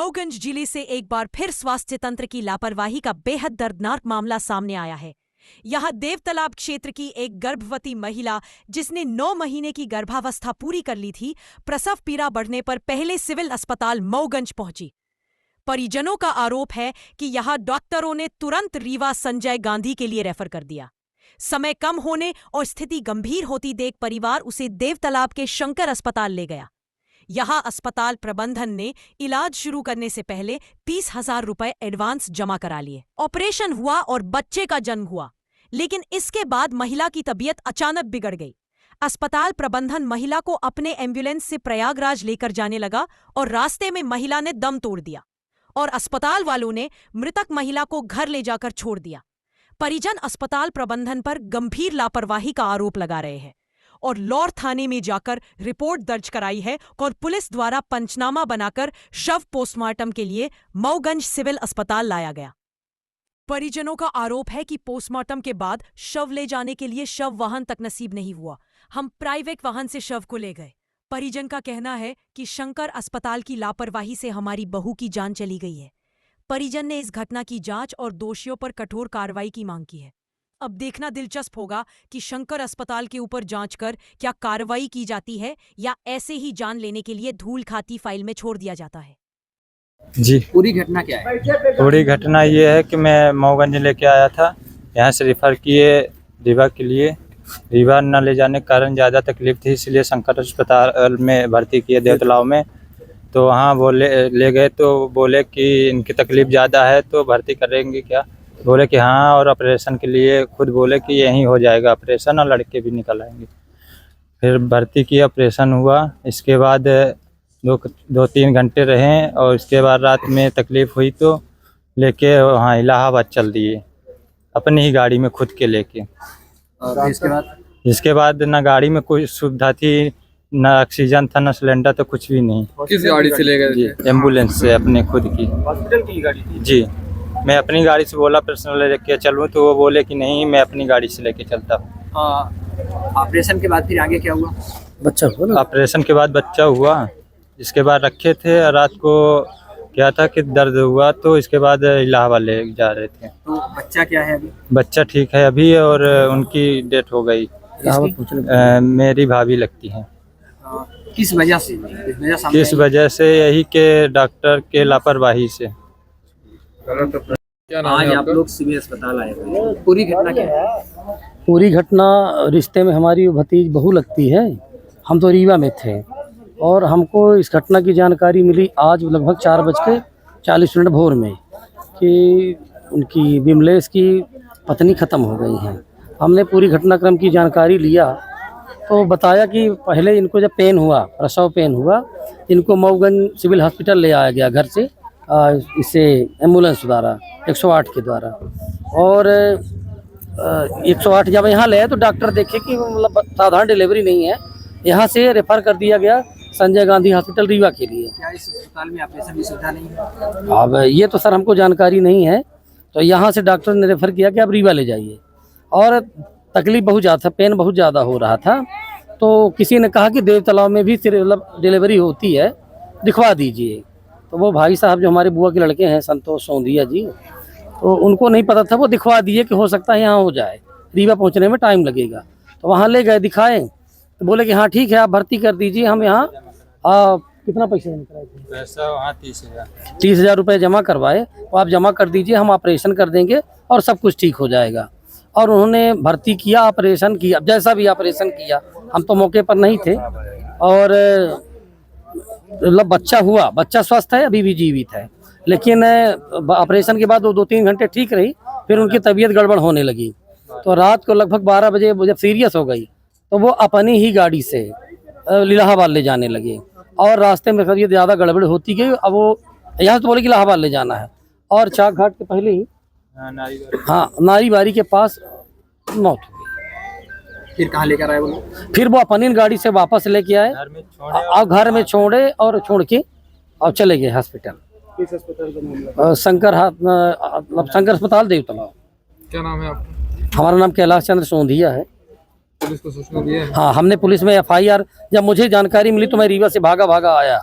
मऊगंज जिले से एक बार फिर स्वास्थ्य तंत्र की लापरवाही का बेहद दर्दनाक मामला सामने आया है। यहां देवतालाब क्षेत्र की एक गर्भवती महिला, जिसने 9 महीने की गर्भावस्था पूरी कर ली थी, प्रसव पीड़ा बढ़ने पर पहले सिविल अस्पताल मऊगंज पहुंची। परिजनों का आरोप है कि यहां डॉक्टरों ने तुरंत रीवा संजय गांधी के लिए रेफर कर दिया। समय कम होने और स्थिति गंभीर होती देख परिवार उसे देवतालाब के शंकर अस्पताल ले गया। यहां अस्पताल प्रबंधन ने इलाज शुरू करने से पहले 30,000 रुपए एडवांस जमा करा लिए। ऑपरेशन हुआ और बच्चे का जन्म हुआ, लेकिन इसके बाद महिला की तबीयत अचानक बिगड़ गई। अस्पताल प्रबंधन महिला को अपने एम्बुलेंस से प्रयागराज लेकर जाने लगा और रास्ते में महिला ने दम तोड़ दिया और अस्पताल वालों ने मृतक महिला को घर ले जाकर छोड़ दिया। परिजन अस्पताल प्रबंधन पर गंभीर लापरवाही का आरोप लगा रहे हैं और लौर थाने में जाकर रिपोर्ट दर्ज कराई है और पुलिस द्वारा पंचनामा बनाकर शव पोस्टमार्टम के लिए मऊगंज सिविल अस्पताल लाया गया। परिजनों का आरोप है कि पोस्टमार्टम के बाद शव ले जाने के लिए शव वाहन तक नसीब नहीं हुआ। हम प्राइवेट वाहन से शव को ले गए। परिजन का कहना है कि शंकर अस्पताल की लापरवाही से हमारी बहू की जान चली गई है। परिजन ने इस घटना की जांच और दोषियों पर कठोर कार्रवाई की मांग की है। अब देखना दिलचस्प होगा कि शंकर अस्पताल के ऊपर जांच कर क्या कार्रवाई की जाती है या ऐसे ही जान लेने के लिए धूल खाती फाइल में छोड़ दिया जाता है। जी, पूरी घटना क्या है? पूरी घटना ये है कि मैं मऊगंज लेके आया था, यहाँ से रेफ़र किए रीवा के लिए। रीवा न ले जाने के कारण ज़्यादा तकलीफ थी, इसलिए शंकर अस्पताल में भर्ती किए देवतालाब में। तो वहाँ ले गए तो बोले कि इनकी तकलीफ़ ज़्यादा है तो भर्ती करेंगे क्या? बोले कि हाँ, और ऑपरेशन के लिए खुद बोले कि यहीं हो जाएगा ऑपरेशन और लड़के भी निकल आएंगे। फिर भर्ती किया, ऑपरेशन हुआ। इसके बाद 2-3 घंटे रहे और इसके बाद रात में तकलीफ़ हुई तो लेके वहाँ इलाहाबाद चल दिए अपनी ही गाड़ी में खुद के लेके। और इसके बाद ना गाड़ी में कोई सुविधा थी, ना ऑक्सीजन था, ना सिलेंडर, तो कुछ भी नहीं। किस गाड़ी से ले गए? जी, एम्बुलेंस से, अपने खुद की। हॉस्पिटल की गाड़ी थी? जी, मैं अपनी गाड़ी से बोला पर्सनल लेके चलूँ तो वो बोले कि नहीं, मैं अपनी गाड़ी से लेके चलता हूँ। ऑपरेशन के बाद फिर आगे क्या हुआ? बच्चा हुआ ना? ऑपरेशन के बाद बच्चा हुआ। इसके बाद रखे थे, रात को क्या था कि दर्द हुआ तो इसके बाद इलाहाबाद ले जा रहे थे। तो बच्चा क्या है अभी? बच्चा ठीक है अभी और उनकी डेथ हो गई। मेरी भाभी लगती हैं। किस वजह से? किस वजह से? यही के डॉक्टर के लापरवाही से। आज आप लोग सिविल अस्पताल आए हुए, पूरी घटना क्या है? पूरी घटना रिश्ते में हमारी भतीज बहू लगती है। हम तो रीवा में थे और हमको इस घटना की जानकारी मिली आज लगभग 4:40 भोर में कि उनकी विमलेश की पत्नी ख़त्म हो गई हैं। हमने पूरी घटनाक्रम की जानकारी लिया तो बताया कि पहले इनको जब पेन हुआ, प्रसव पेन हुआ, इनको मऊगंज सिविल हॉस्पिटल ले आया गया घर से, इसे एम्बुलेंस द्वारा 108 के द्वारा। और 108 जब यहाँ ले आए तो डॉक्टर देखे कि मतलब साधारण डिलीवरी नहीं है, यहाँ से रेफ़र कर दिया गया संजय गांधी हॉस्पिटल रीवा के लिए। क्या इस अस्पताल में ऑपरेशन की सुविधा नहीं है? अब ये तो सर हमको जानकारी नहीं है। तो यहाँ से डॉक्टर ने रेफ़र किया कि आप रीवा ले जाइए और तकलीफ़ बहुत ज़्यादा था, पेन बहुत ज़्यादा हो रहा था। तो किसी ने कहा कि देवतालाब में भी मतलब डिलीवरी होती है, दिखवा दीजिए। तो वो भाई साहब जो हमारे बुआ के लड़के हैं, संतोष सोंधिया जी, तो उनको नहीं पता था, वो दिखवा दिए कि हो सकता है यहाँ हो जाए, रीवा पहुँचने में टाइम लगेगा। तो वहाँ ले गए, दिखाएँ तो बोले कि हाँ ठीक है, आप भर्ती कर दीजिए। हम यहाँ कितना पैसे जमा कराए थे? पैसा वहाँ 30,000 रुपये जमा करवाए। तो आप जमा कर दीजिए, हम ऑपरेशन कर देंगे और सब कुछ ठीक हो जाएगा। और उन्होंने भर्ती किया, ऑपरेशन किया, जैसा भी ऑपरेशन किया। हम तो मौके पर नहीं थे और मतलब बच्चा हुआ, बच्चा स्वस्थ है, अभी भी जीवित है। लेकिन ऑपरेशन के बाद वो 2-3 घंटे ठीक रही, फिर उनकी तबीयत गड़बड़ होने लगी। तो रात को लगभग 12 बजे जब सीरियस हो गई तो वो अपनी ही गाड़ी से इलाहाबाद ले जाने लगे और रास्ते में तबीयत ज़्यादा गड़बड़ होती गई। अब वो यहाँ तो बोले कि इलाहाबाद ले जाना है और चाक घाट के पहले ही नारीबारी के पास मौत हो गई। फिर कहाँ लेकर आए वो लोग? फिर वो अपनी गाड़ी से वापस लेके आए और घर में छोड़े और छोड़ के और चले गए हॉस्पिटल। किस अस्पताल का मामला? शंकर अस्पताल देवतालाब। क्या नाम है आपका? हमारा नाम कैलाश चंद्र सोंधिया है। पुलिस को सूचना दी है? हाँ, हमने पुलिस में FIR, जब मुझे जानकारी मिली तो मैं रीवा से भागा आया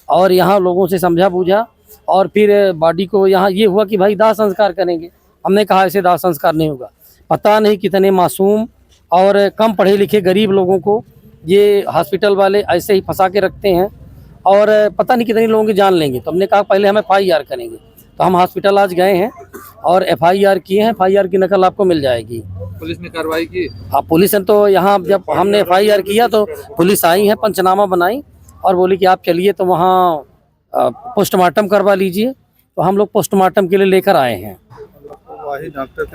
और यहाँ लोगों से समझा बूझा और फिर बॉडी को यहाँ ये हुआ कि भाई दाह संस्कार करेंगे। हमने कहा ऐसे दाह संस्कार नहीं होगा। पता नहीं कितने मासूम और कम पढ़े लिखे गरीब लोगों को ये हॉस्पिटल वाले ऐसे ही फंसा के रखते हैं और पता नहीं कितने लोगों की जान लेंगे। तो हमने कहा पहले हम FIR करेंगे। तो हम हॉस्पिटल आज गए हैं और FIR किए हैं। FIR की नकल आपको मिल जाएगी। पुलिस ने कार्रवाई की? हाँ, पुलिस ने तो यहाँ जब हमने FIR किया तो पुलिस आई है, पंचनामा बनाई और बोली कि आप चलिए तो वहाँ पोस्टमार्टम करवा लीजिए। तो हम लोग पोस्टमार्टम के लिए लेकर आए हैं। वही डॉक्टर